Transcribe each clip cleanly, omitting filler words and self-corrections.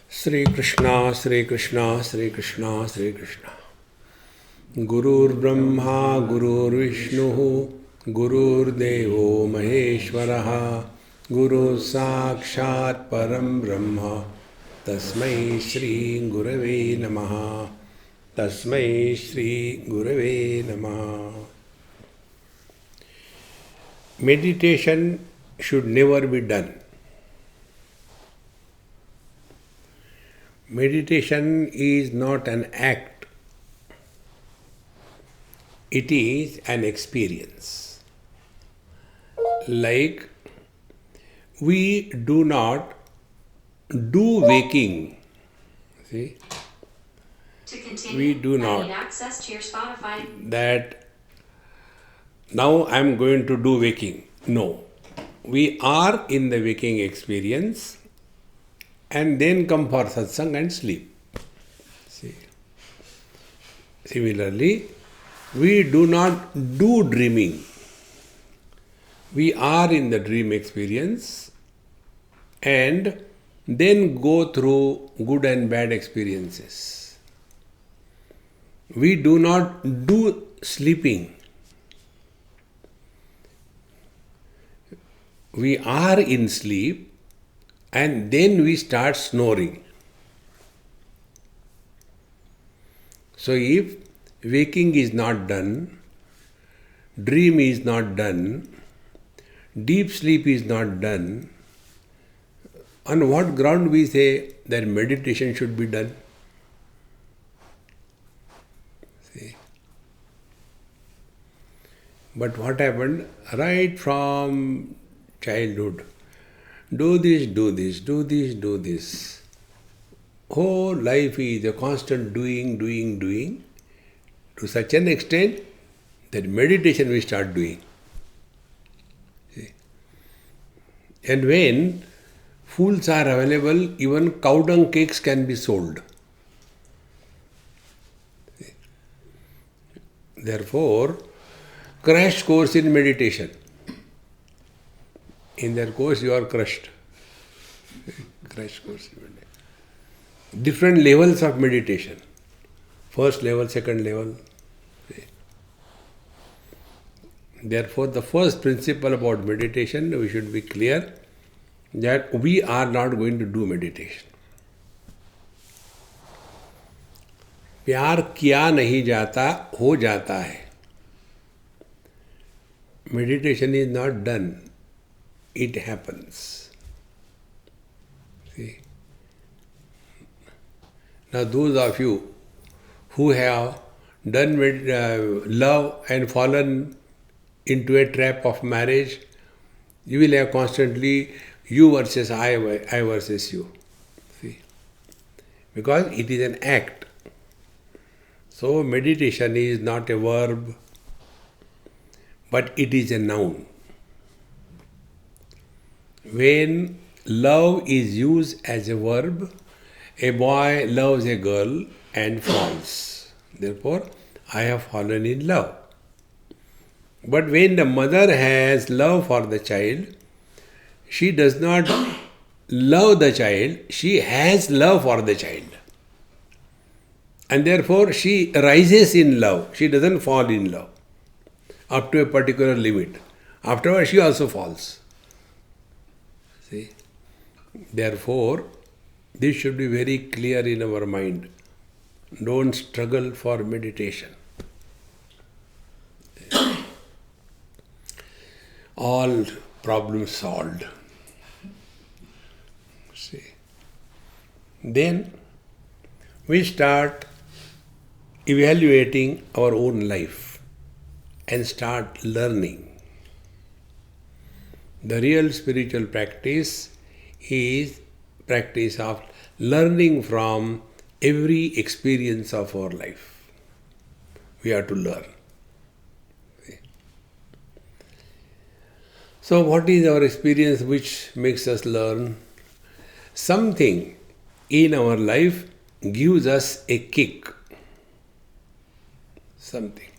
Sri Krishna, Sri Krishna, Sri Krishna, Sri Krishna. Gurur Brahma, Gurur Vishnu, Gurur Devo Maheshwaraha, Guru Sakshat Param Brahma, Tasmai Shri Gurave Namaha, Tasmai Shri Gurave Namaha. Meditation should never be done. Meditation is not an act, it is an experience. Like we do not do waking. See? To continue, We do I not. need access to your Spotify. That now I am going to do waking. No. We are in the waking experience and then come for satsang and sleep. See. Similarly, we do not do dreaming. We are in the dream experience and then go through good and bad experiences. We do not do sleeping. We are in sleep and then we start snoring. So if waking is not done, dream is not done, deep sleep is not done, on what ground we say that meditation should be done? See? But what happened? Right from childhood, do this, do this, do this, do this. Whole life is a constant doing, to such an extent that meditation we start doing. See? And when fools are available, even cow dung cakes can be sold. See? Therefore, crash course in meditation. In their course you are crushed. Crash course in meditation. Different levels of meditation. First level, second level. Therefore, the first principle about meditation, we should be clear that we are not going to do meditation. प्यार किया नहीं जाता, हो जाता है. Meditation is not done. It happens. See? Now those of you who have done love and fallen into a trap of marriage, you will have constantly you versus I versus you. See? Because it is an act. So meditation is not a verb, but it is a noun. When love is used as a verb, a boy loves a girl and falls. Therefore, I have fallen in love. But when the mother has love for the child, she does not love the child, she has love for the child. And therefore, she rises in love. She doesn't fall in love up to a particular limit. Afterwards, she also falls. See? Therefore, this should be very clear in our mind. Don't struggle for meditation. All problems solved. See. Then we start evaluating our own life and start learning. The real spiritual practice is practice of learning from every experience of our life. We have to learn. So what is our experience which makes us learn? Something in our life gives us a kick. Something.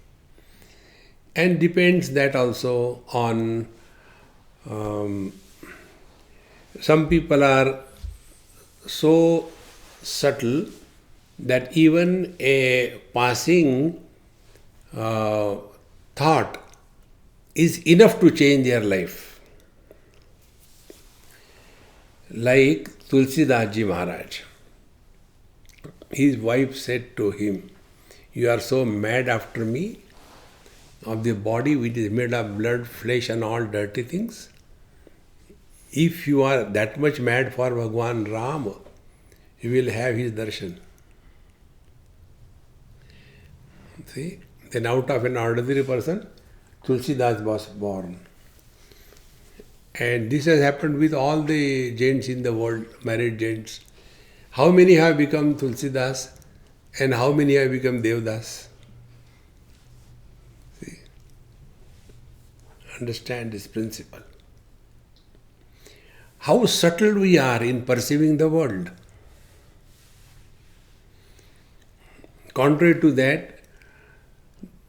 And depends that also on some people are so subtle that even a passing thought is enough to change their life. Like Tulsidas Ji Maharaj. His wife said to him, "You are so mad after me, of the body which is made of blood, flesh and all dirty things. If you are that much mad for Bhagwan Ram, you will have his darshan." See? Then out of an ordinary person, Tulsidas was born. And this has happened with all the gents in the world, married gents. How many have become Tulsidas and how many have become Devdas? See? Understand this principle. How subtle we are in perceiving the world. Contrary to that,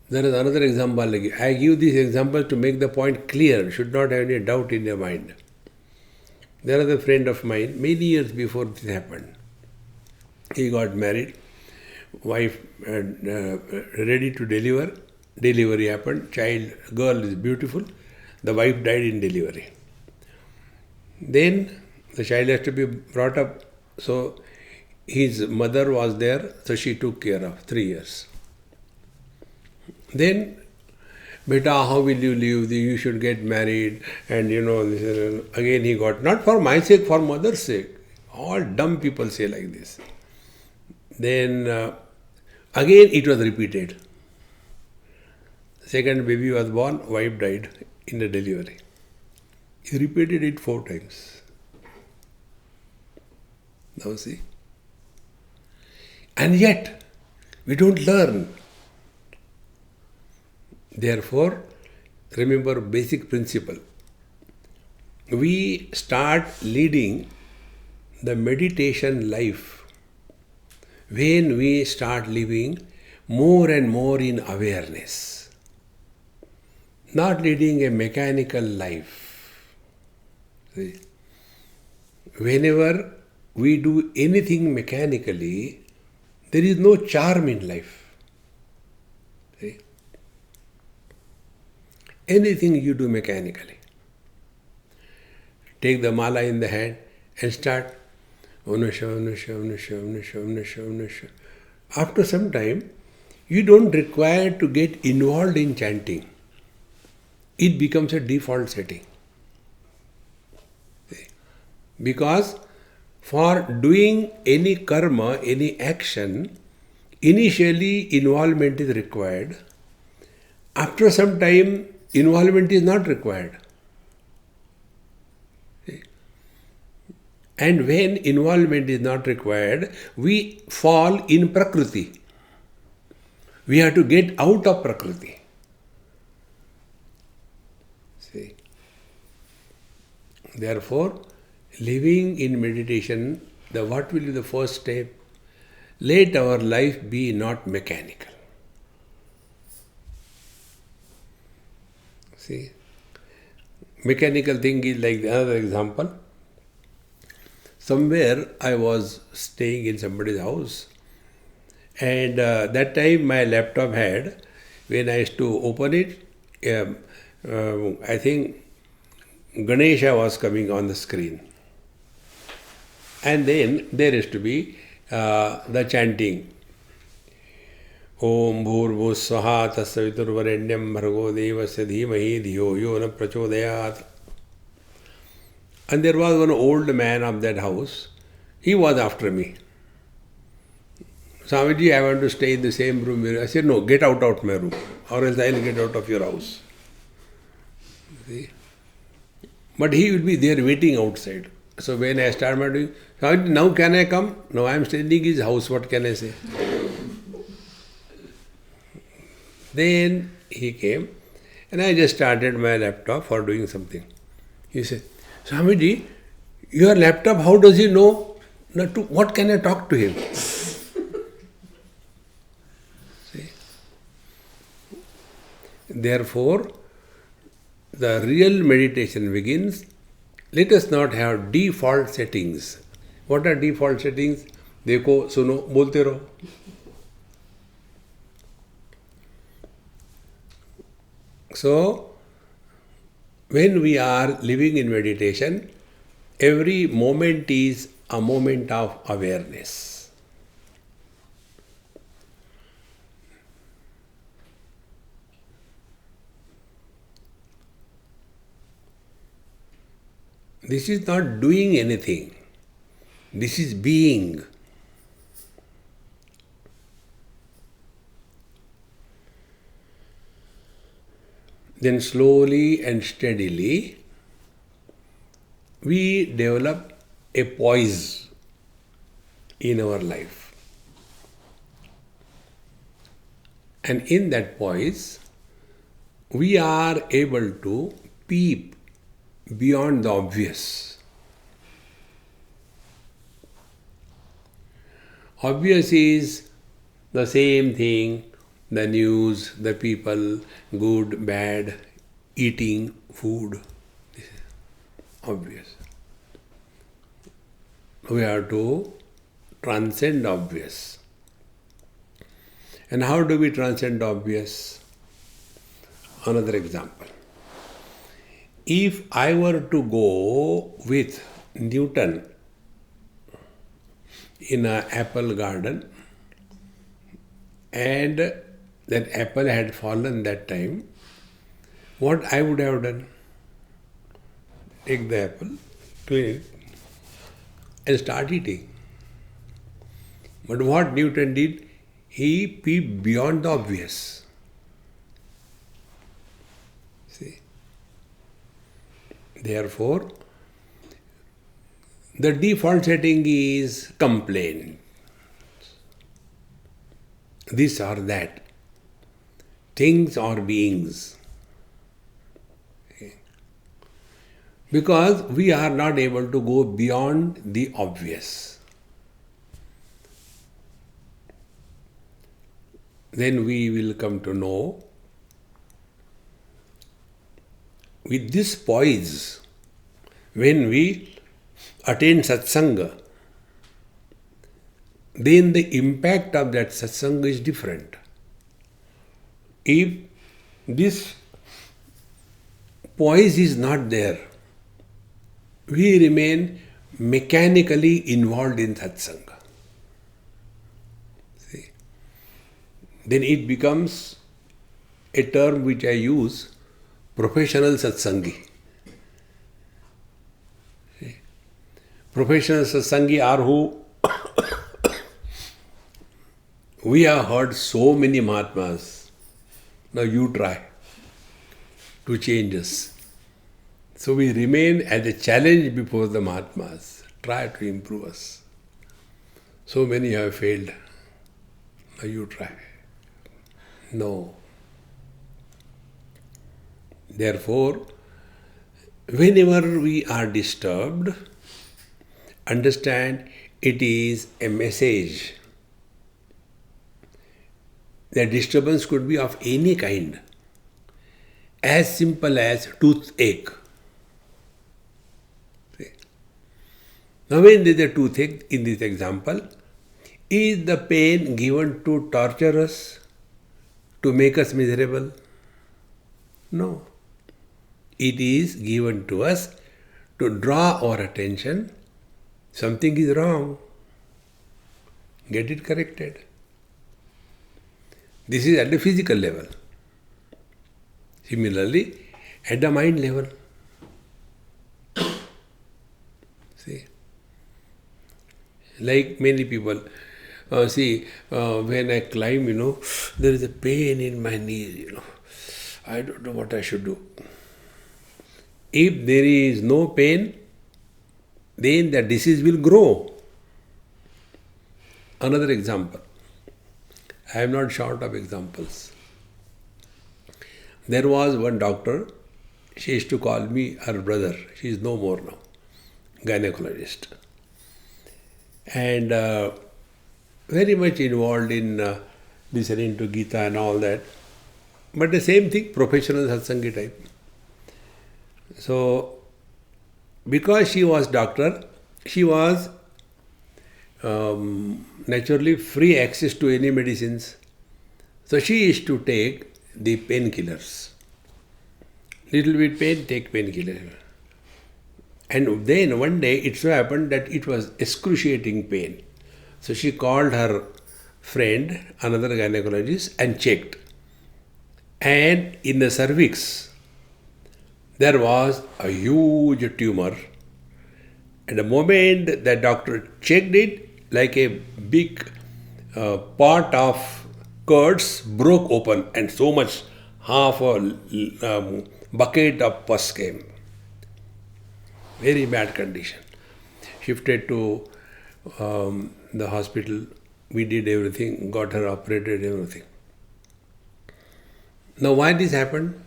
there is another example. I give this example to make the point clear, should not have any doubt in your mind. There was a friend of mine, many years before this happened. He got married, wife ready to deliver, delivery happened, girl is beautiful, the wife died in delivery. Then the child has to be brought up, so his mother was there, so she took care of 3 years. Then, beta, how will you live? You should get married. And again he got, not for my sake, for mother's sake. All dumb people say like this. Then, again it was repeated. Second baby was born, wife died in the delivery. He repeated it 4 times. Now see. And yet, we don't learn. Therefore, remember basic principle. We start leading the meditation life when we start living more and more in awareness. Not leading a mechanical life. See? Whenever we do anything mechanically, there is no charm in life. See? Anything you do mechanically. Take the mala in the hand and start Unusha, Unusha, Unusha, Unusha, Unusha, Unusha. After some time, you don't require to get involved in chanting. It becomes a default setting. Because for doing any karma, any action, initially involvement is required. After some time, involvement is not required. And when involvement is not required, we fall in Prakriti. We have to get out of Prakriti. See? Therefore, living in meditation, what will be the first step? Let our life be not mechanical. See? Mechanical thing is like another example. Somewhere I was staying in somebody's house, and that time my laptop had, when I used to open it, I think Ganesha was coming on the screen. And then there used to be the chanting. Om Bhurvus Swaha Tassaviturvarenyam Bhargo Devasya Dhimahi Dhiyo Yo Na Prachodayat. And there was one old man of that house. He was after me. Swamiji, I want to stay in the same room. I said, no, get out of my room, or else I will get out of your house. See? But he will be there waiting outside. So when I started doing, Swamiji, now can I come? No, I am staying in his house. What can I say? Then he came, and I just started my laptop for doing something. He said, Swamiji, your laptop, how does he know? What can I talk to him? See? Therefore, the real meditation begins. Let us not have default settings. What are default settings? देखो सुनो बोलते रहो. So, when we are living in meditation, every moment is a moment of awareness. This is not doing anything. This is being. Then slowly and steadily, we develop a poise in our life. And in that poise, we are able to peep beyond the obvious. Obvious is the same thing, the news, the people, good, bad, eating, food. Obvious. We have to transcend obvious. And how do we transcend obvious? Another example. If I were to go with Newton in an apple garden and that apple had fallen that time, what I would have done? Take the apple, clean it, and start eating. But what Newton did, he peeped beyond the obvious. See? Therefore, the default setting is complaint. This or that. Things or beings. Because we are not able to go beyond the obvious. Then we will come to know, with this poise, when we attain satsanga, then the impact of that satsanga is different. If this poise is not there, we remain mechanically involved in satsanga. See? Then it becomes a term which I use, professional satsangi. See? Professional satsangi are who? We have heard so many Mahatmas. Now you try to change us. So we remain as a challenge before the Mahatmas. Try to improve us. So many have failed. Now you try. No. Therefore, whenever we are disturbed, understand it is a message. The disturbance could be of any kind, as simple as toothache. See? Now when there is a toothache, in this example, is the pain given to torture us, to make us miserable? No. It is given to us to draw our attention. Something is wrong. Get it corrected. This is at the physical level. Similarly, at the mind level. See? Like many people, when I climb, there is a pain in my knees, I don't know what I should do. If there is no pain, then the disease will grow. Another example. I am not short of examples. There was one doctor, she used to call me her brother. She is no more now, gynecologist. And very much involved in listening to Gita and all that. But the same thing, professional satsangi type. So, because she was doctor, she was naturally free access to any medicines. So she used to take the painkillers. Little bit pain, take painkiller. And then one day it so happened that it was excruciating pain. So she called her friend, another gynecologist, and checked. And in the cervix, there was a huge tumor. And the moment the doctor checked it, like a big pot of curds broke open, and so much, half a bucket of pus came. Very bad condition. Shifted to the hospital. We did everything, got her operated, everything. Now, why this happened?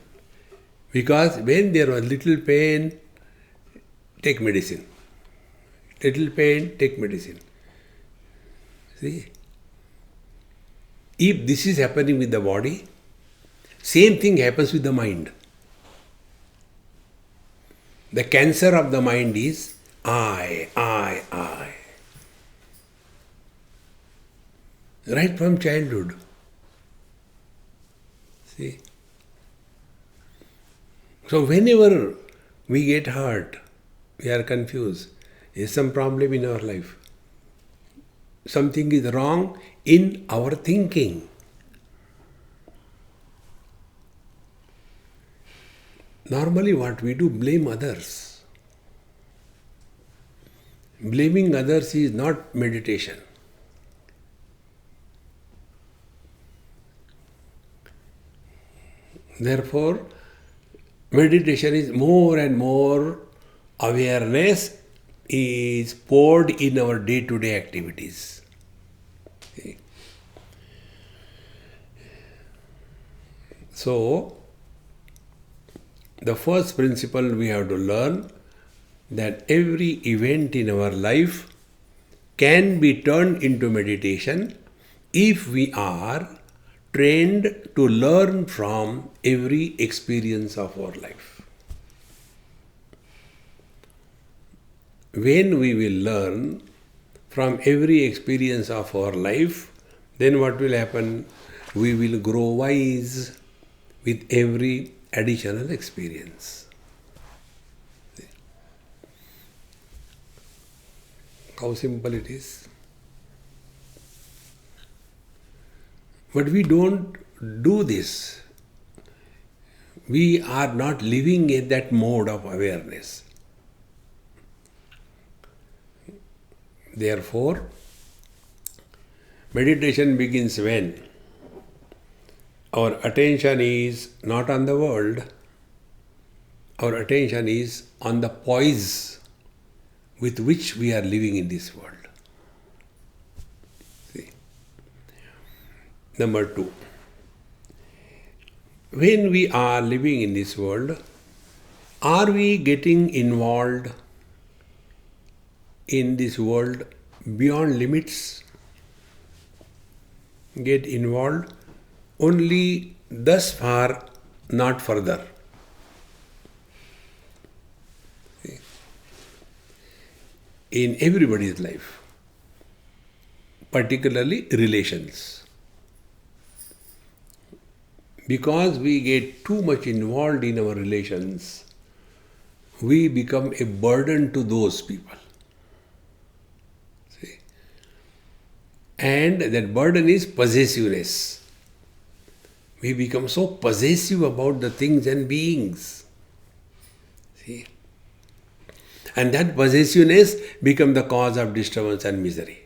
Because when there was little pain, take medicine. Little pain, take medicine. See? If this is happening with the body, same thing happens with the mind. The cancer of the mind is I. Right from childhood. See? So whenever we get hurt, we are confused. There is some problem in our life. Something is wrong in our thinking. Normally what we do, blame others. Blaming others is not meditation. Therefore, meditation is more and more awareness is poured in our day-to-day activities. See? So, the first principle we have to learn that every event in our life can be turned into meditation if we are trained to learn from every experience of our life. When we will learn from every experience of our life, then what will happen? We will grow wise with every additional experience. How simple it is. But we don't do this. We are not living in that mode of awareness. Therefore, meditation begins when our attention is not on the world, our attention is on the poise with which we are living in this world. See? Number 2. When we are living in this world, are we getting involved in this world beyond limits? Get involved only thus far, not further. See? In everybody's life, particularly relations. Because we get too much involved in our relations, we become a burden to those people. See? And that burden is possessiveness. We become so possessive about the things and beings. See? And that possessiveness becomes the cause of disturbance and misery.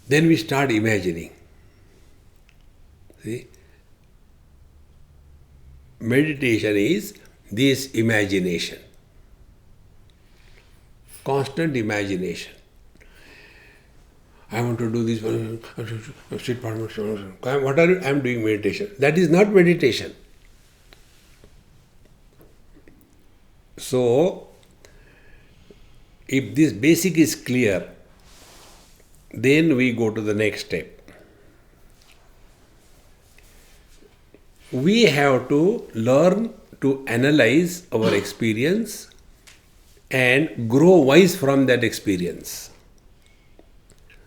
Then we start imagining. See? Meditation is this imagination. Constant imagination. I want to do this. What are you? I am doing meditation. That is not meditation. So, if this basic is clear, then we go to the next step. We have to learn to analyze our experience and grow wise from that experience.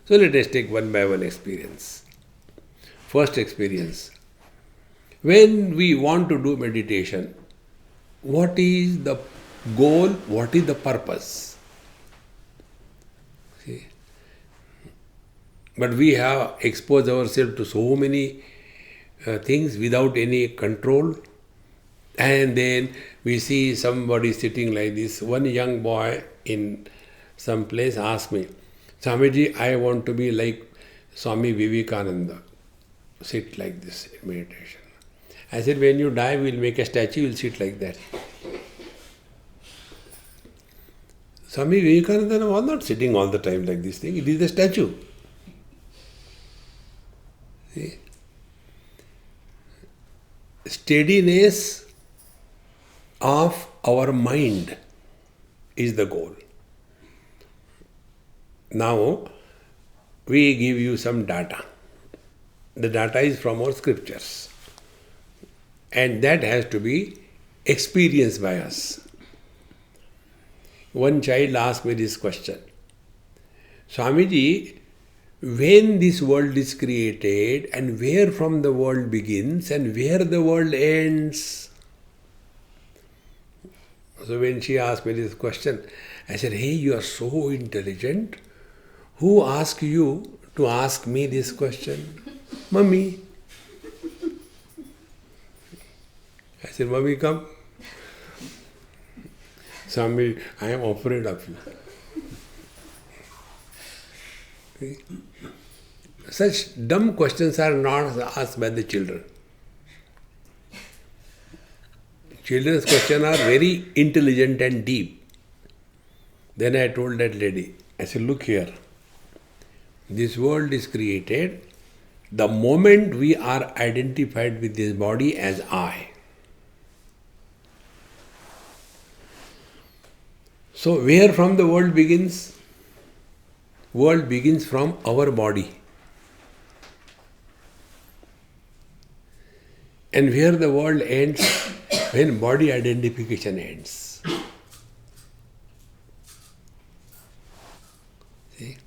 So let us take one by one experience. First experience. When we want to do meditation, what is the goal? What is the purpose? See? But we have exposed ourselves to so many things without any control. And then we see somebody sitting like this. One young boy in some place asked me, Swamiji, I want to be like Swami Vivekananda. Sit like this in meditation. I said, when you die, we'll make a statue, you'll sit like that. Swami Vivekananda was not sitting all the time like this thing. It is a statue. See? Steadiness of our mind is the goal. Now, we give you some data. The data is from our scriptures. And that has to be experienced by us. One child asked me this question. Swamiji, when this world is created and where from the world begins and where the world ends? So when she asked me this question, I said, hey, you are so intelligent. Who asked you to ask me this question? Mummy. I said, Mummy, come. Swami, I am afraid of you. See? Such dumb questions are not asked by the children. Children's questions are very intelligent and deep. Then I told that lady, I said, look here. This world is created the moment we are identified with this body as I. So where from the world begins? World begins from our body. And where the world ends? When body identification ends. See?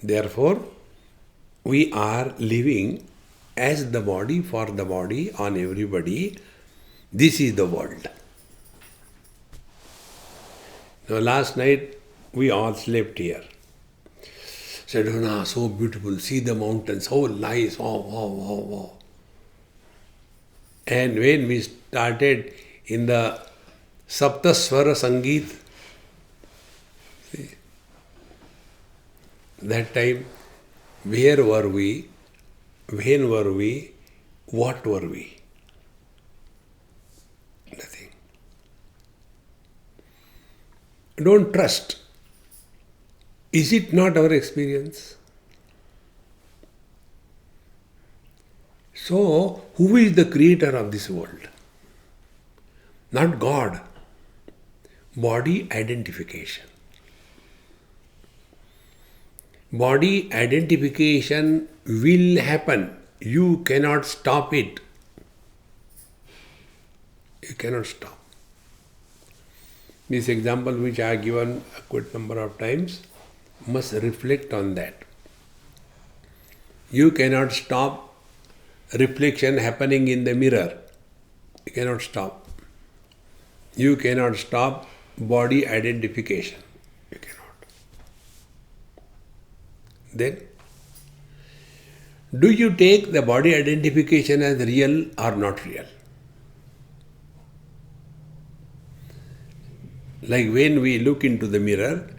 Therefore, we are living as the body, for the body, on everybody. This is the world. Now, last night we all slept here. Sedona, so beautiful. See the mountains, so nice. Wow, wow, wow, wow. And when we started in the Saptaswara Sangeet, see, that time, where were we? When were we? What were we? Nothing. Don't trust. Is it not our experience? So, who is the creator of this world? Not God. Body identification. Body identification will happen. You cannot stop it. You cannot stop. This example which I have given a good number of times must reflect on that. You cannot stop reflection happening in the mirror. You cannot stop. You cannot stop body identification. You cannot. Then, do you take the body identification as real or not real? Like when we look into the mirror,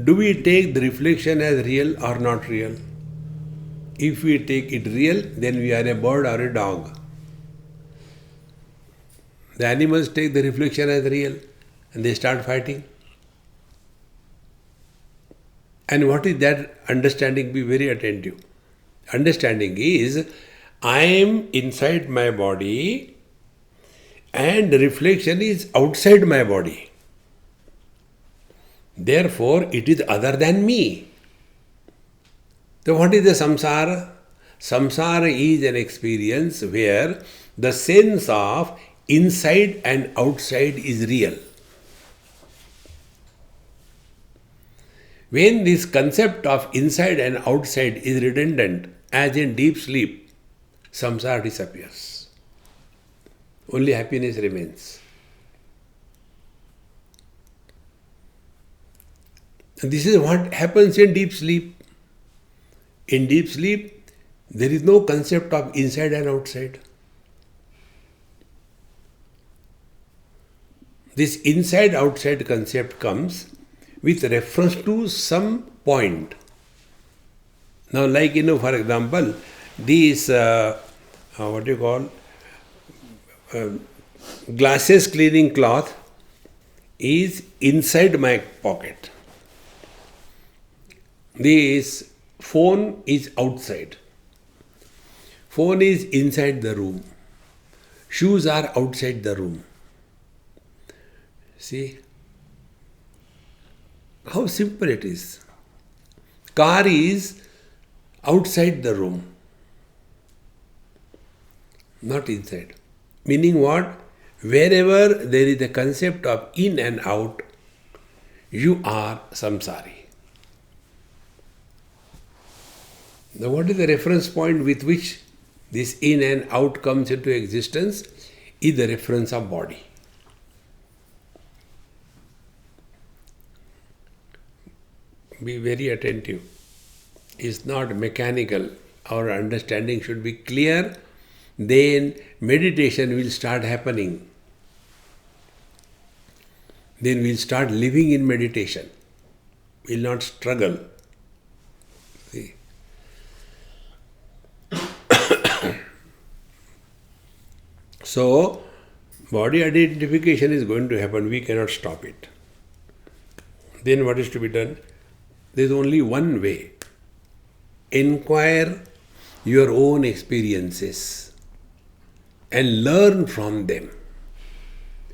do we take the reflection as real or not real? If we take it real, then we are a bird or a dog. The animals take the reflection as real and they start fighting. And what is that understanding? Be very attentive. Understanding is, I am inside my body and the reflection is outside my body. Therefore, it is other than me. So what is the samsara? Samsara is an experience where the sense of inside and outside is real. When this concept of inside and outside is redundant, as in deep sleep, samsara disappears. Only happiness remains. And this is what happens in deep sleep. In deep sleep, there is no concept of inside and outside. This inside-outside concept comes with reference to some point. Now, like, for example, these, glasses cleaning cloth is inside my pocket. This phone is outside. Phone is inside the room. Shoes are outside the room. See how simple it is. Car is outside the room, not inside. Meaning what? Wherever there is a concept of in and out, you are samsari. Now, what is the reference point with which this in and out comes into existence? Is the reference of body. Be very attentive. It's not mechanical. Our understanding should be clear. Then meditation will start happening. Then we'll start living in meditation. We'll not struggle. See? So, body identification is going to happen. We cannot stop it. Then what is to be done? There is only one way. Inquire your own experiences and learn from them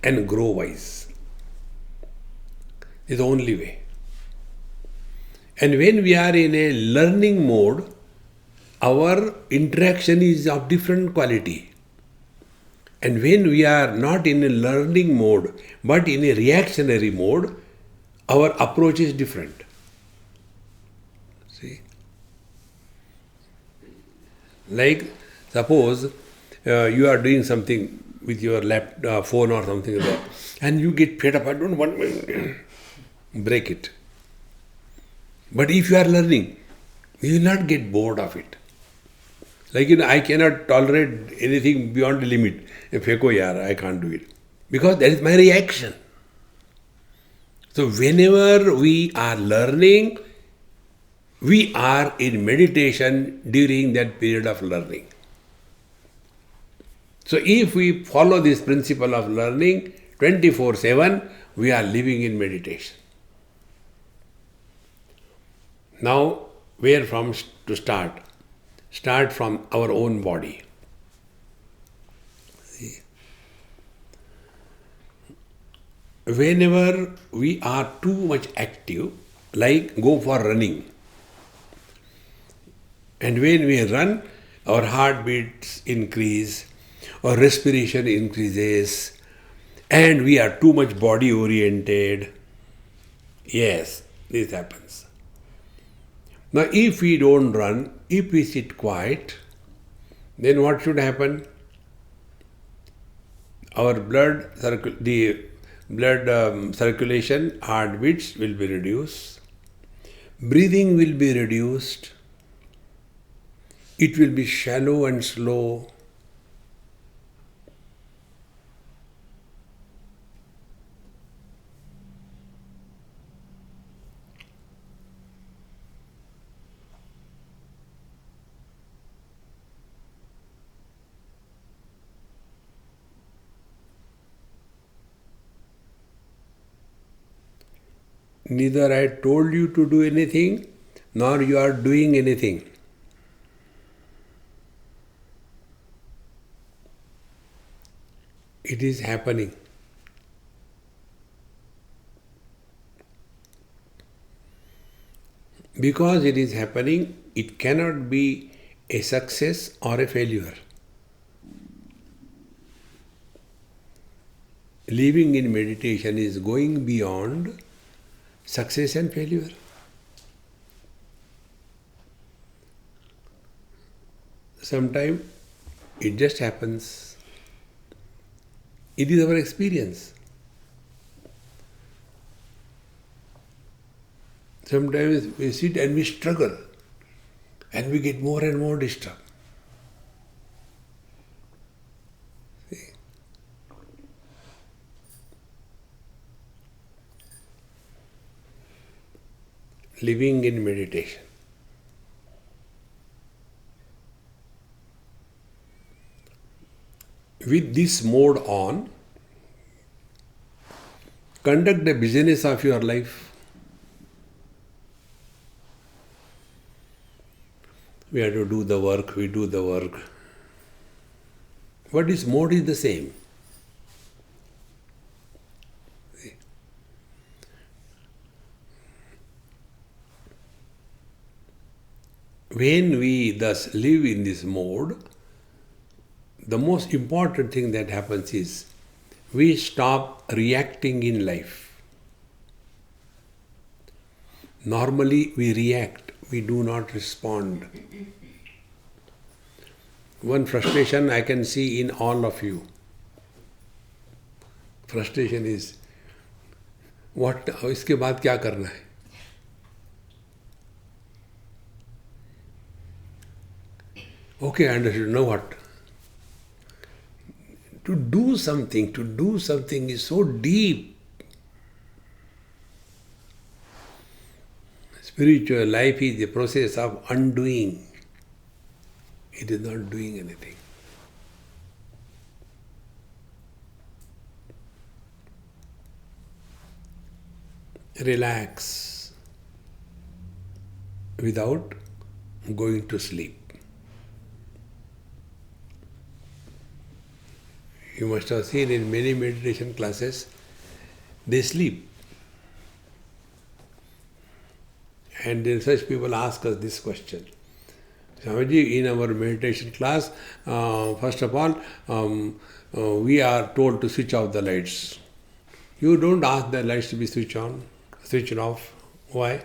and grow wise. It's the only way. And when we are in a learning mode, our interaction is of different quality. And when we are not in a learning mode, but in a reactionary mode, our approach is different. See? Like, suppose you are doing something with your phone or something like that, and you get fed up, I don't want to break it. But if you are learning, you will not get bored of it. Like, I cannot tolerate anything beyond the limit. Feko yaar, I can't do it. Because that is my reaction. So whenever we are learning, we are in meditation during that period of learning. So if we follow this principle of learning 24/7, we are living in meditation. Now, where from to start? Start from our own body. See? Whenever we are too much active, like go for running, and when we run, our heartbeats increase, our respiration increases, and we are too much body oriented. Yes, this happens. Now, if we don't run, if we sit quiet, then what should happen? Our the blood circulation, heartbeats will be reduced, breathing will be reduced, it will be shallow and slow. Neither I told you to do anything, nor you are doing anything. It is happening. Because it is happening, it cannot be a success or a failure. Living in meditation is going beyond success and failure. Sometimes it just happens. It is our experience. Sometimes we sit and we struggle and we get more and more disturbed. See? Living in meditation. With this mode on, conduct the business of your life. We have to do the work, we do the work. But its mode is the same. When we thus live in this mode, the most important thing that happens is we stop reacting in life. Normally we react, we do not respond. One frustration I can see in all of you. Frustration is, what, इसके बाद क्या करना है? Okay, I understood. Now what? To do something is so deep. Spiritual life is the process of undoing. It is not doing anything. Relax without going to sleep. You must have seen in many meditation classes, they sleep. And then such people ask us this question. Swamiji, in our meditation class, first of all, we are told to switch off the lights. You don't ask the lights to be switched off. Why?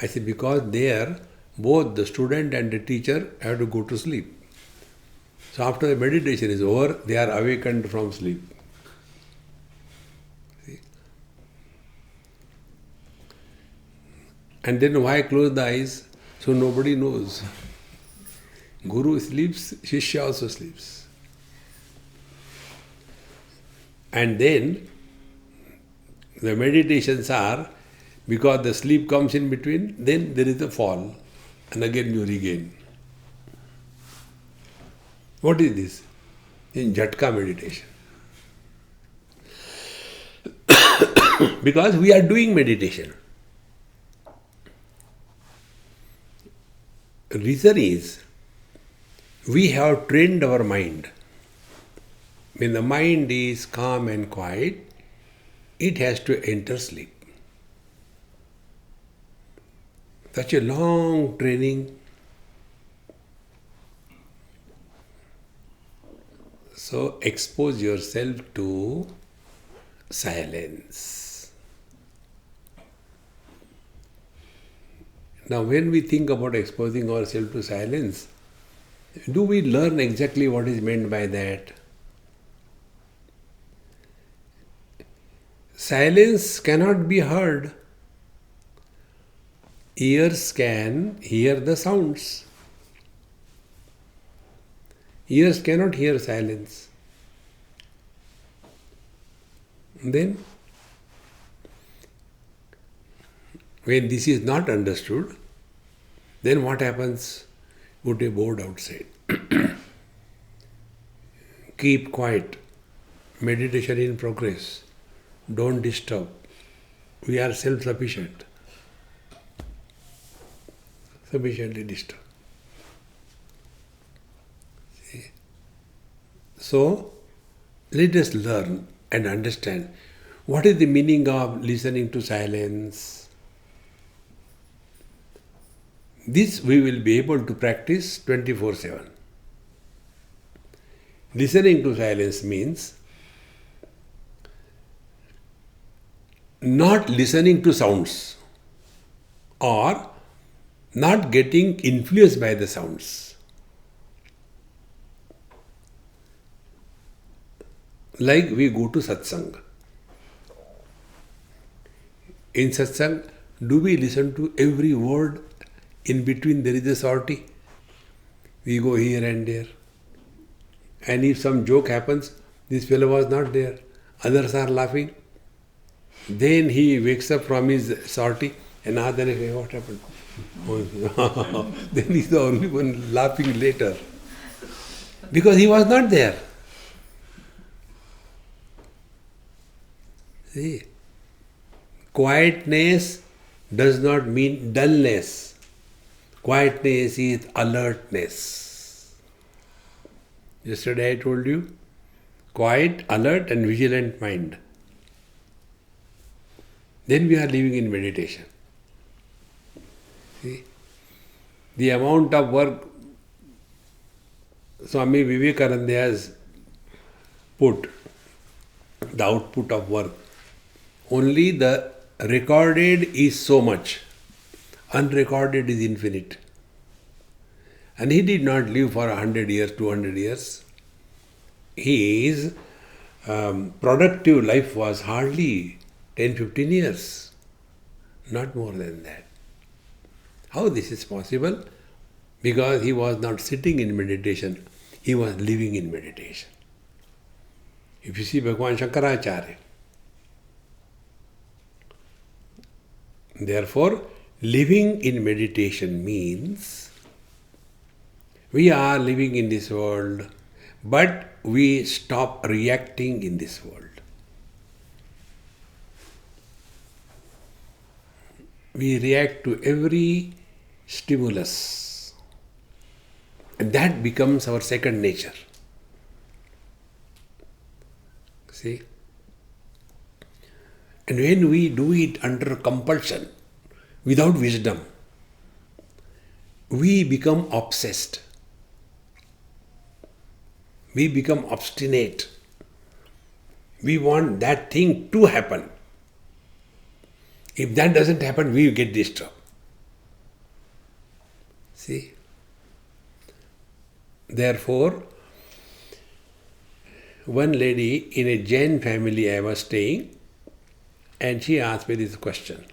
I said, because there, both the student and the teacher have to go to sleep. So after the meditation is over, they are awakened from sleep. See? And then why close the eyes? So nobody knows. Guru sleeps, Shishya also sleeps. And then the meditations are, because the sleep comes in between, then there is a fall. And again you regain. What is this? In Jhatka meditation. Because we are doing meditation. Reason is, we have trained our mind. When the mind is calm and quiet, it has to enter sleep. Such a long training. So expose yourself to silence. Now when we think about exposing ourselves to silence, do we learn exactly what is meant by that? Silence cannot be heard. Ears can hear the sounds. Ears cannot hear silence. Then, when this is not understood, then what happens? Put a board outside. Keep quiet. Meditation in progress. Don't disturb. We are self-sufficient. Sufficiently disturbed. See? So, let us learn and understand what is the meaning of listening to silence. This we will be able to practice 24/7. Listening to silence means not listening to sounds or not getting influenced by the sounds. Like we go to satsang. In satsang, do we listen to every word? In between there is a sortie. We go here and there. And if some joke happens, this fellow was not there. Others are laughing. Then he wakes up from his sortie and asks, what happened? Then he's the only one laughing later. Because he was not there. See, quietness does not mean dullness. Quietness is alertness. Yesterday I told you, quiet, alert and vigilant mind. Then we are living in meditation. See? The amount of work Swami Vivekananda has put, the output of work, only the recorded is so much, unrecorded is infinite. And he did not live for 100 years, 200 years. His productive life was hardly 10, 15 years, not more than that. How this is possible? Because he was not sitting in meditation, he was living in meditation. If you see Bhagavan Shankaracharya, therefore, living in meditation means we are living in this world, but we stop reacting in this world. We react to every stimulus, and that becomes our second nature. See? And when we do it under compulsion, without wisdom, we become obsessed. We become obstinate. We want that thing to happen. If that doesn't happen, we get disturbed. See? Therefore, one lady in a Jain family I was staying, and she asked me this question.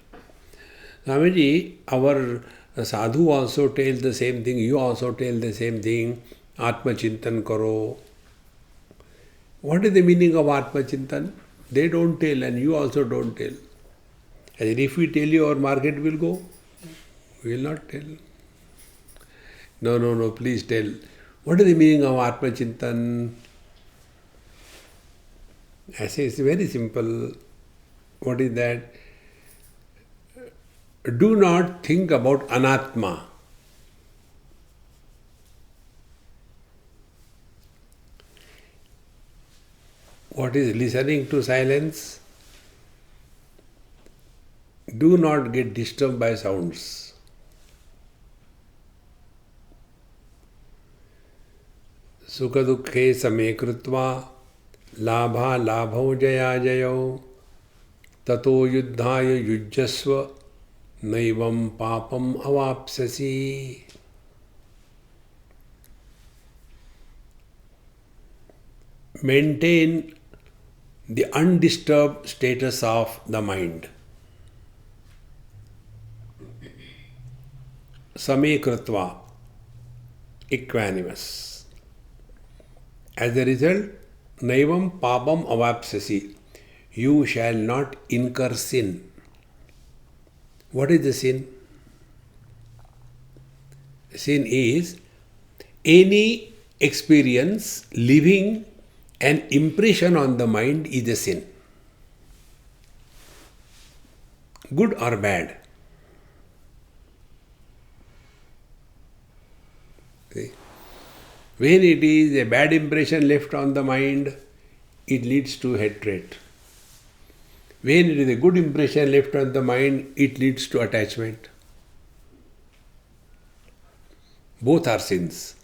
Swamiji, our sadhu also tells the same thing, you also tell the same thing, Atma Chintan Karo. What is the meaning of Atma Chintan? They don't tell and you also don't tell. And if we tell you, our market will go. We will not tell. No, please tell. What is the meaning of Atma Chintan? I say it's very simple. What is that? Do not think about anatma. What is listening to silence? Do not get disturbed by sounds. Sukha dukhe same krutva labha labho jaya jayo tato yuddhaya yujjasva naivam papam avapsasi. Maintain the undisturbed status of the mind. Same krutva, equanimous. As a result, naivam papam avapsasi. You shall not incur sin. What is the sin? Sin is any experience leaving an impression on the mind is a sin. Good or bad. See? When it is a bad impression left on the mind, it leads to hatred. When it is a good impression left on the mind, it leads to attachment. Both are sins.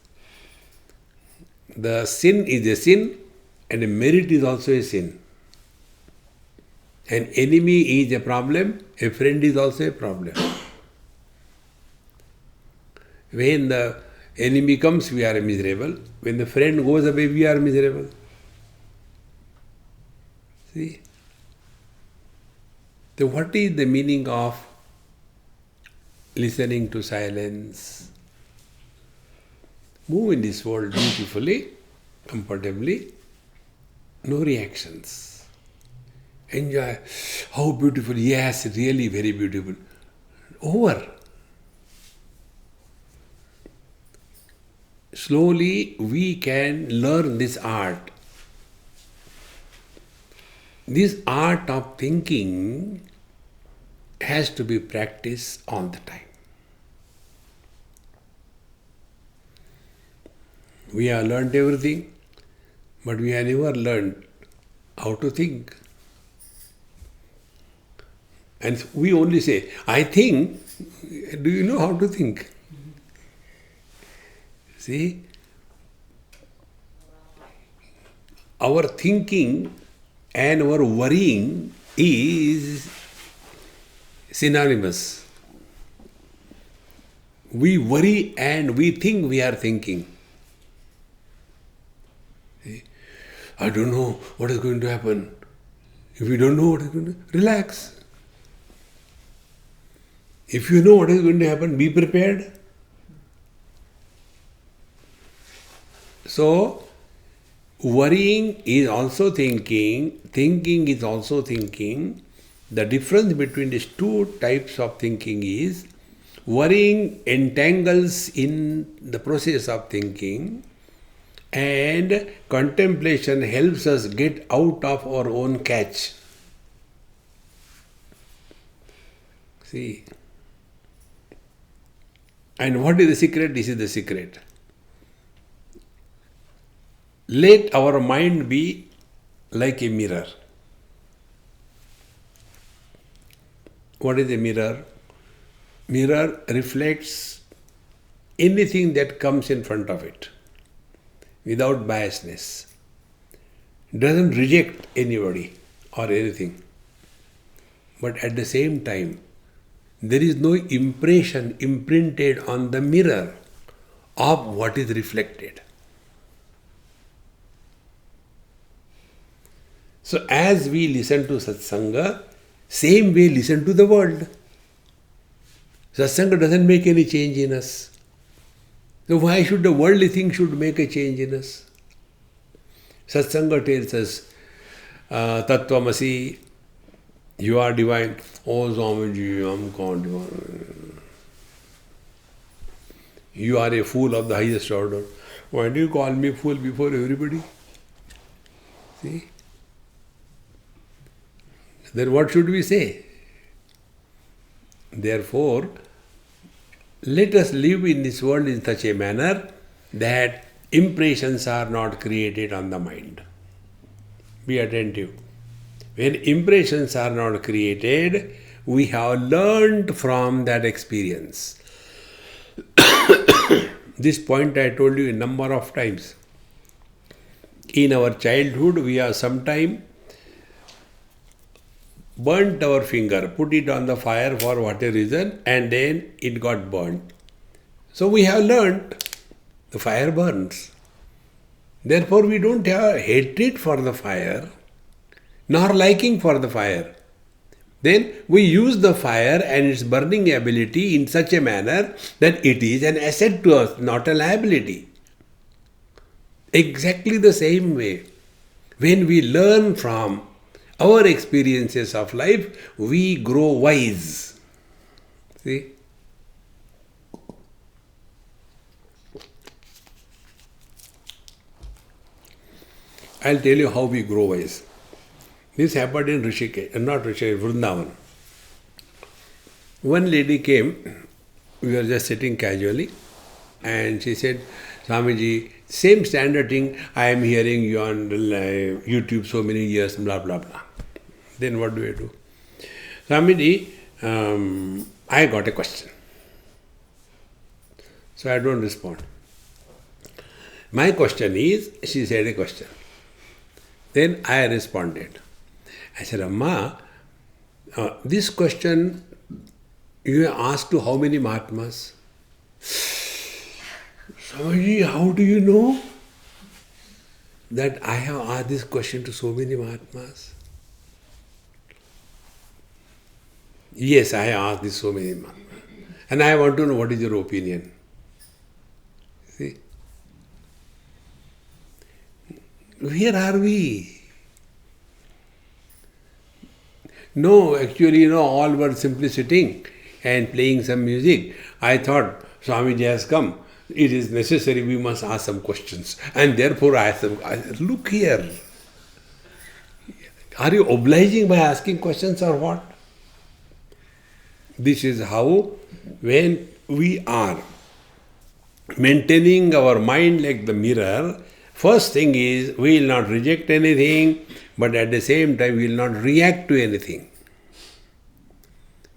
The sin is a sin and a merit is also a sin. An enemy is a problem, a friend is also a problem. When the enemy comes, we are miserable. When the friend goes away, we are miserable. See? So what is the meaning of listening to silence? Move in this world beautifully, comfortably, no reactions. Enjoy. How beautiful, yes, really very beautiful. Over. Slowly we can learn this art. This art of thinking has to be practiced all the time. We have learned everything, but we have never learned how to think. And we only say, I think. Do you know how to think? See? Our thinking and our worrying is synonymous. We worry and we think we are thinking. See? I don't know what is going to happen. If you don't know what is going to relax. If you know what is going to happen, be prepared. So, worrying is also thinking is also thinking. The difference between these two types of thinking is worrying entangles in the process of thinking, and contemplation helps us get out of our own catch. See? And what is the secret? This is the secret. Let our mind be like a mirror. What is a mirror? Mirror reflects anything that comes in front of it without biasness. Doesn't reject anybody or anything. But at the same time, there is no impression imprinted on the mirror of what is reflected. So as we listen to satsanga, same way listen to the world. Satsanga doesn't make any change in us. So why should the worldly thing should make a change in us? Satsanga tells us, Tattvamasi, you are divine. Oh Swamiji, I'm God. You are a fool of the highest order. Why do you call me fool before everybody? See? Then what should we say? Therefore, let us live in this world in such a manner that impressions are not created on the mind. Be attentive. When impressions are not created, we have learned from that experience. This point I told you a number of times. In our childhood, we have sometime burnt our finger, put it on the fire for whatever reason, and then it got burnt. So we have learned the fire burns. Therefore, we don't have hatred for the fire, nor liking for the fire. Then we use the fire and its burning ability in such a manner that it is an asset to us, not a liability. Exactly the same way, when we learn from our experiences of life, we grow wise. See? I'll tell you how we grow wise. This happened in Vrindavan. One lady came, we were just sitting casually, and she said, Swamiji, same standard thing I am hearing you on YouTube so many years, blah, blah, blah. Then what do I do? Swamiji, I got a question. So I don't respond. My question is, she said a question. Then I responded. I said, Amma, this question you asked to how many Mahatmas? Swamiji, how do you know that I have asked this question to so many Mahatmas? Yes, I asked this so many months. And I want to know what is your opinion. See? Where are we? No, actually, all were simply sitting and playing some music. I thought, Swamiji has come. It is necessary, we must ask some questions. And therefore, I asked them, look here. Are you obliging by asking questions or what? This is how, when we are maintaining our mind like the mirror, first thing is we will not reject anything, but at the same time we will not react to anything.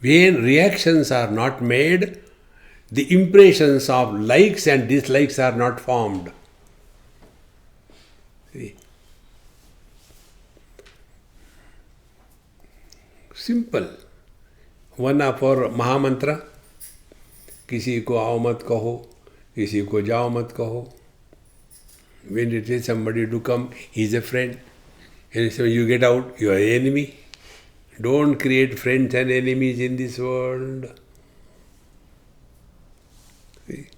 When reactions are not made, the impressions of likes and dislikes are not formed. See? Simple. One of our Mahamantra, किसी को आओ मत कहो, किसी को जाओ मत कहो. When you tell somebody to come, he is a friend. And so you get out, you are an enemy. Don't create friends and enemies in this world. See?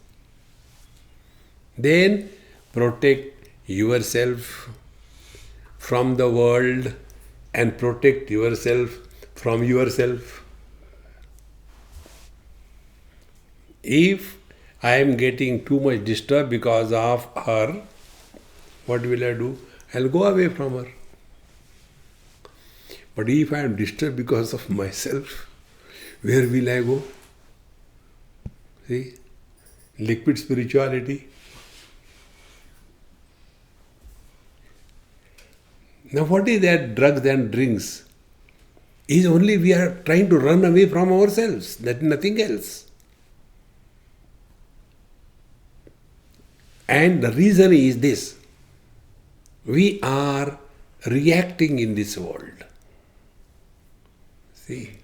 Then protect yourself from the world and protect yourself from yourself. If I am getting too much disturbed because of her, what will I do? I'll go away from her. But if I am disturbed because of myself, where will I go? See? Liquid spirituality. Now what is that drugs and drinks? Is only we are trying to run away from ourselves, that nothing else. And the reason is this: we are reacting in this world. See?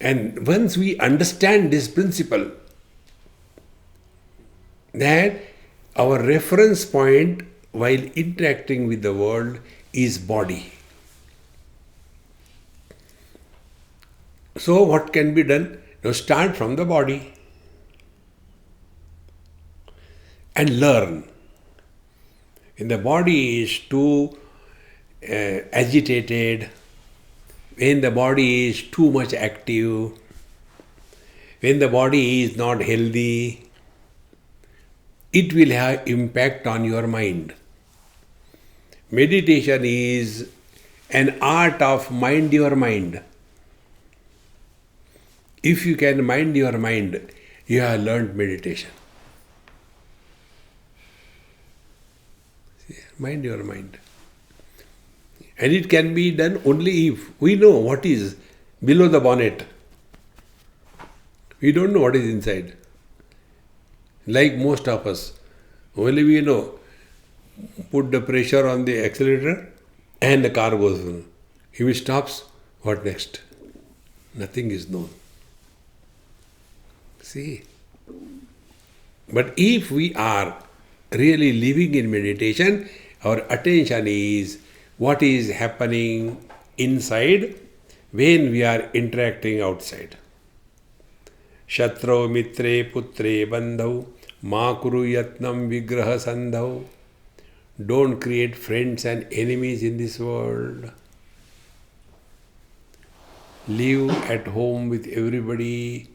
And once we understand this principle, that our reference point while interacting with the world is body. So what can be done? Now start from the body and learn. When the body is too agitated, when the body is too much active, when the body is not healthy, it will have impact on your mind. Meditation is an art of mind your mind. If you can mind your mind, you have learned meditation. Mind your mind. And it can be done only if we know what is below the bonnet. We don't know what is inside. Like most of us, only we know, put the pressure on the accelerator and the car goes on. If it stops, what next? Nothing is known. See? But if we are really living in meditation, our attention is what is happening inside when we are interacting outside. Shatro mitre putre bandhau ma kuru yatnam vigraha sandhau. Don't create friends and enemies in this world. Live at home with everybody,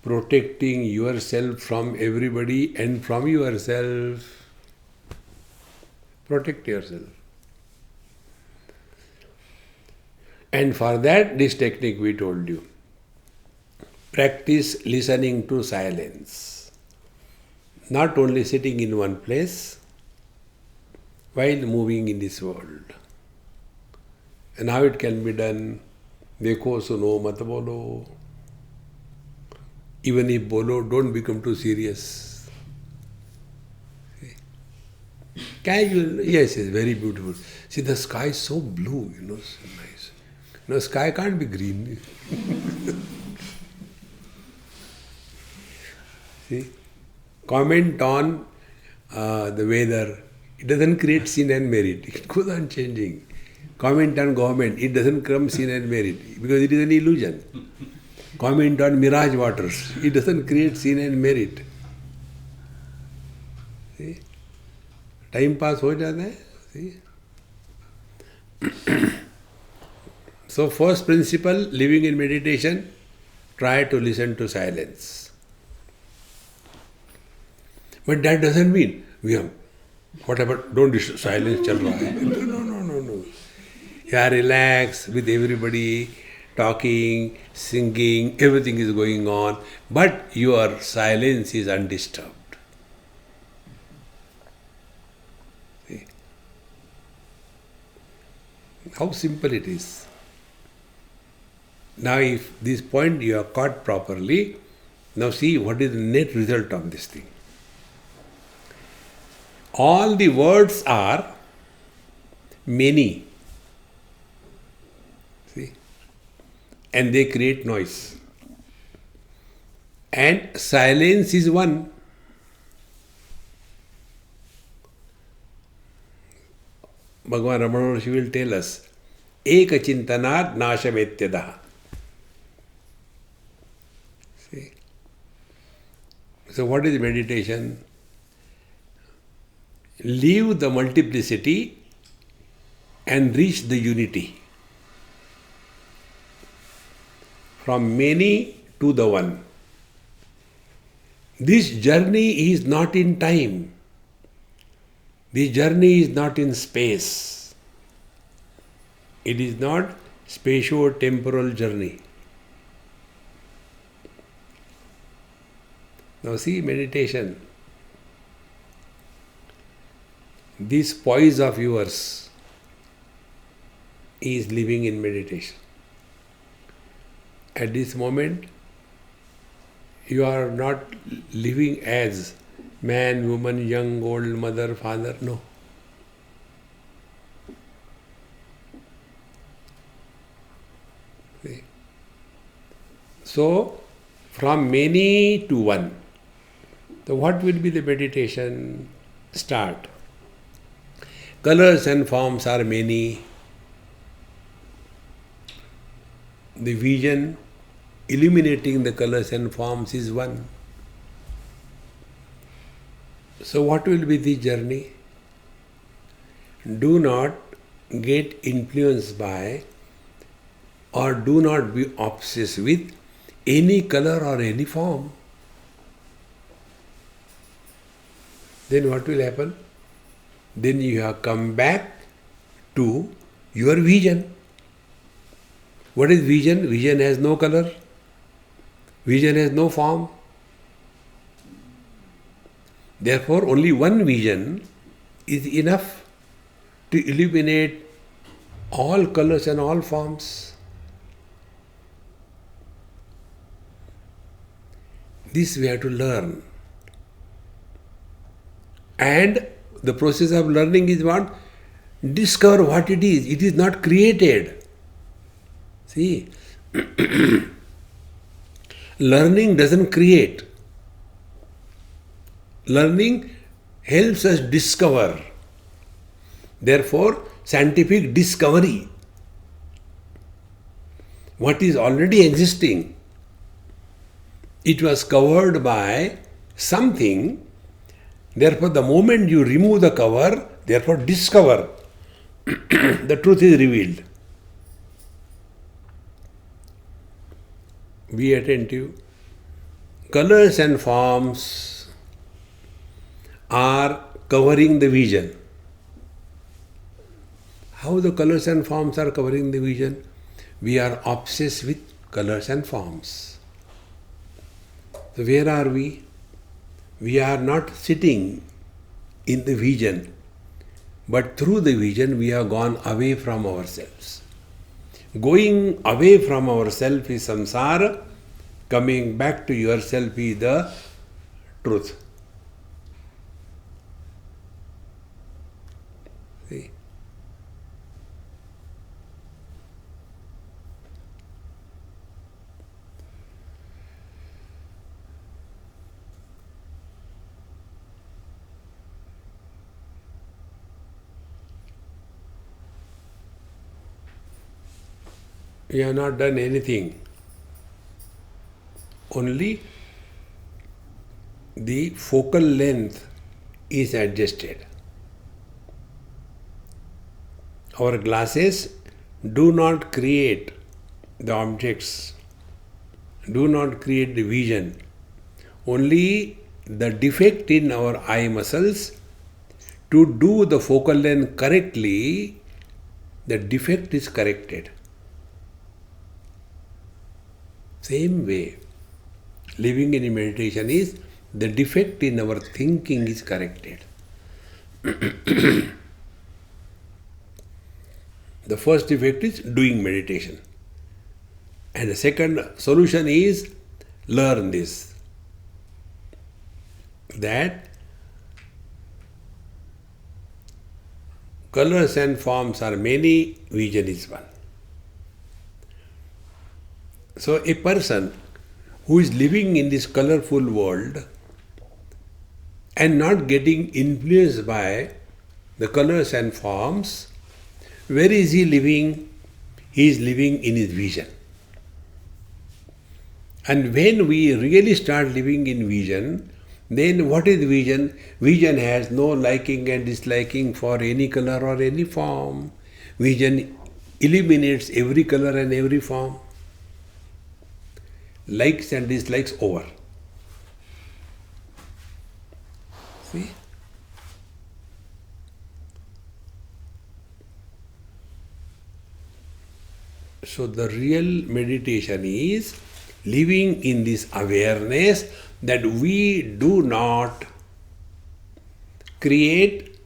protecting yourself from everybody and from yourself. Protect yourself. And for that, this technique we told you. Practice listening to silence. Not only sitting in one place while moving in this world. And how it can be done? Dekho suno mat bolo. Even if bolo, don't become too serious. Casual, yes, it's very beautiful. See, the sky is so blue, so nice. No, sky can't be green. See? Comment on the weather. It doesn't create sin and merit. It goes on changing. comment on government, it doesn't come sin and merit because it is an illusion. Comment on mirage waters, it doesn't create sin and merit. See? Time pass ho jata hai. See? So first principle, living in meditation, try to listen to silence. But that doesn't mean we have, whatever, don't disturb, silence chal raha hai. No. You are relaxed with everybody, talking, singing, everything is going on, but your silence is undisturbed. See? How simple it is. Now if this point you have caught properly, now see what is the net result of this thing. All the words are many. See? And they create noise. And silence is one. Bhagavan Ramana Maharshi will tell us, Eka chintanat nashametyadaha. See? So what is meditation? Leave the multiplicity and reach the unity. From many to the one. This journey is not in time. This journey is not in space. It is not spatio-temporal journey. Now see meditation. This poise of yours is living in meditation. At this moment, you are not living as man, woman, young, old, mother, father, no. See? So, from many to one. So, what will be the meditation? Start. Colors and forms are many. The vision illuminating the colors and forms is one. So what will be the journey? Do not get influenced by or do not be obsessed with any color or any form. Then what will happen? Then you have come back to your vision. What is vision? Vision has no color. Vision has no form. Therefore, only one vision is enough to illuminate all colors and all forms. This we have to learn. And the process of learning is what? Discover what it is. It is not created. See, learning doesn't create. Learning helps us discover. Therefore, scientific discovery. What is already existing, it was covered by something. Therefore, the moment you remove the cover, therefore discover, the truth is revealed. Be attentive. Colors and forms are covering the vision. How the colors and forms are covering the vision? We are obsessed with colors and forms. So where are we? We are not sitting in the vision, but through the vision we have gone away from ourselves. Going away from ourselves is samsara, coming back to yourself is the truth. See? You have not done anything. Only the focal length is adjusted. Our glasses do not create the objects, do not create the vision. Only the defect in our eye muscles to do the focal length correctly, the defect is corrected. Same way, living in meditation is the defect in our thinking is corrected. The first defect is doing meditation. And the second solution is learn this. That colors and forms are many, vision is one. So a person who is living in this colorful world and not getting influenced by the colors and forms, where is he living? He is living in his vision. And when we really start living in vision, then what is vision? Vision has no liking and disliking for any color or any form. Vision eliminates every color and every form. Likes and dislikes over. See? So the real meditation is living in this awareness that we do not create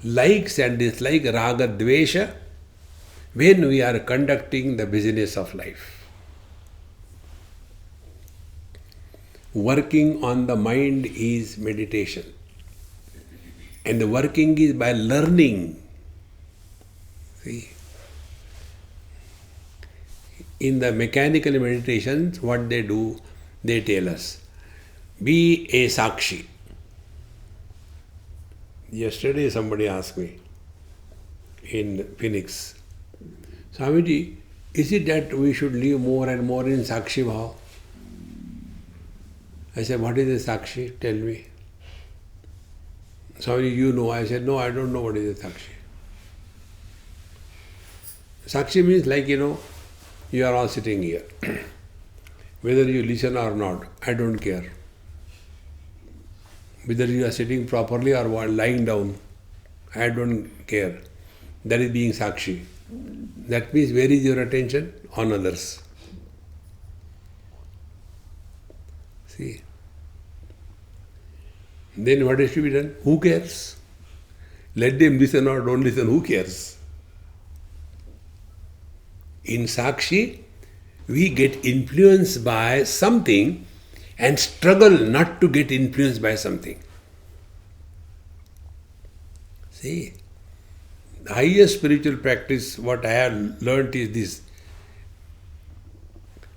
likes and dislikes, raga, dvesha, when we are conducting the business of life. Working on the mind is meditation. And the working is by learning. See? In the mechanical meditations, what they do, they tell us, be a sakshi. Yesterday somebody asked me in Phoenix, Swamiji, is it that we should live more and more in sakshi bhav? I said, what is a sakshi? Tell me. Swamiji, you know. I said, no, I don't know what is a sakshi. Sakshi means like, you are all sitting here. Whether you listen or not, I don't care. Whether you are sitting properly or lying down, I don't care. That is being sakshi. That means where is your attention? On others. See? Then what is to be done? Who cares? Let them listen or don't listen, who cares? In Sakshi, we get influenced by something and struggle not to get influenced by something. See, the highest spiritual practice, what I have learnt is this.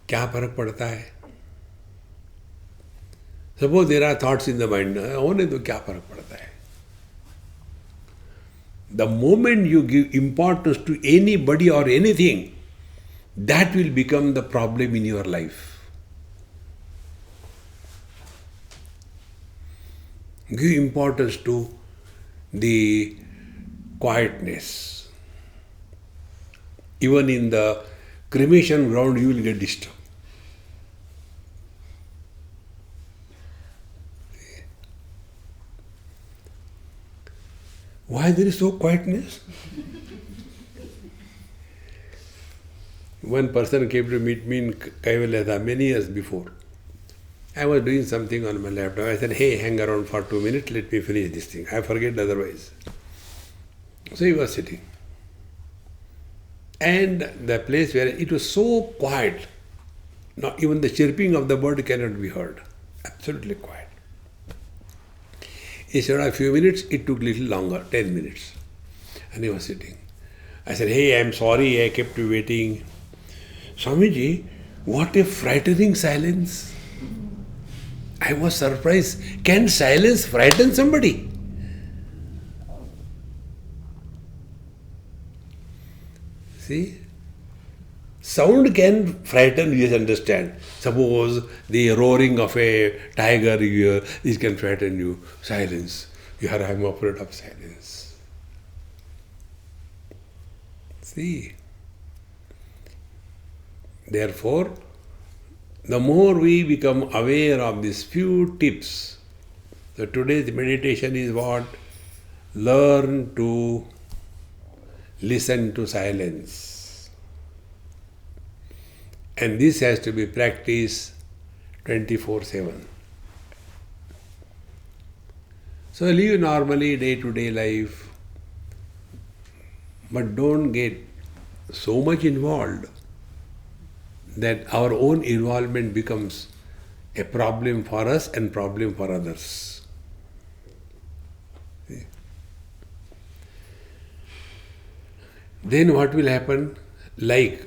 क्या फर्क पड़ता है? Suppose there are thoughts in the mind, होने दो, क्या फर्क पड़ता है? The moment you give importance to anybody or anything, that will become the problem in your life. Give importance to the quietness. Even in the cremation ground, you will get disturbed. Why there is so quietness? One person came to meet me in Kaivalya many years before. I was doing something on my laptop. I said, hey, hang around for 2 minutes, let me finish this thing. I forget otherwise. So he was sitting. And the place where it was so quiet, not even the chirping of the bird cannot be heard. Absolutely quiet. Instead of a few minutes, it took little longer, 10 minutes. And he was sitting. I said, hey, I'm sorry, I kept you waiting. Swamiji, what a frightening silence. I was surprised. Can silence frighten somebody? See? Sound can frighten, yes, understand. Suppose the roaring of a tiger, you hear, this can frighten you. Silence. You are, I am afraid of silence. See. Therefore, the more we become aware of these few tips, so today's meditation is what? Learn to listen to silence. And this has to be practiced 24/7. So live normally day-to-day life, but don't get so much involved that our own involvement becomes a problem for us and problem for others. See? Then what will happen? Like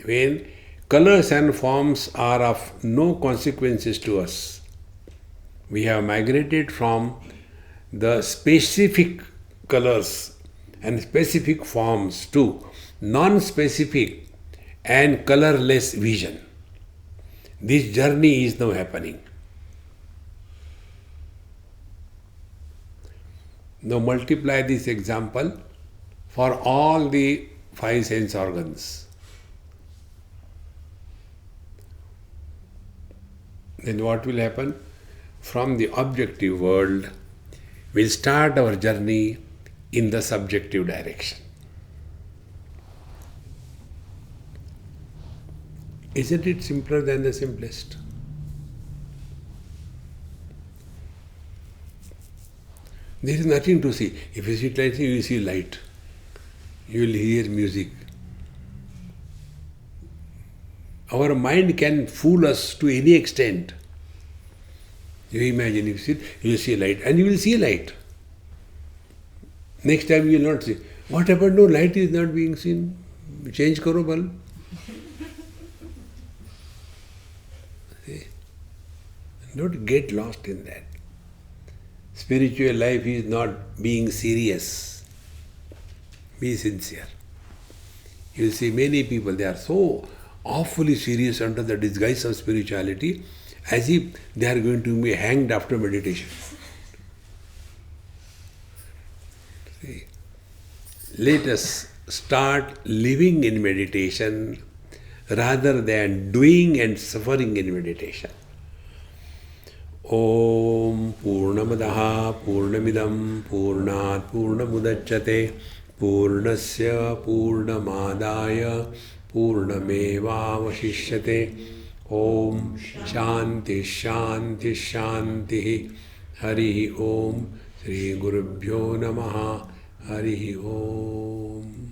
when colors and forms are of no consequences to us, we have migrated from the specific colors and specific forms to non-specific and colorless vision. This journey is now happening. Now multiply this example for all the five sense organs. Then what will happen? From the objective world, we'll start our journey in the subjective direction. Isn't it simpler than the simplest? There is nothing to see. If you sit like this, you will see light. You will hear music. Our mind can fool us to any extent. You imagine, if you sit, you will see light, and you will see light. Next time you will not see. What happened? No, light is not being seen. Change karo bulb. Don't get lost in that. Spiritual life is not being serious. Be sincere. You will see many people, they are so awfully serious under the disguise of spirituality, as if they are going to be hanged after meditation. See, let us start living in meditation rather than doing and suffering in meditation. Om Purnamadaha Purnamidam Purnat Purnamudachyate Purnasya Purnamadaya Purnamevavashishyate. Om Shanti Shanti Shanti. Hari Om. Shri Gurubhyo Namaha. Hari Om.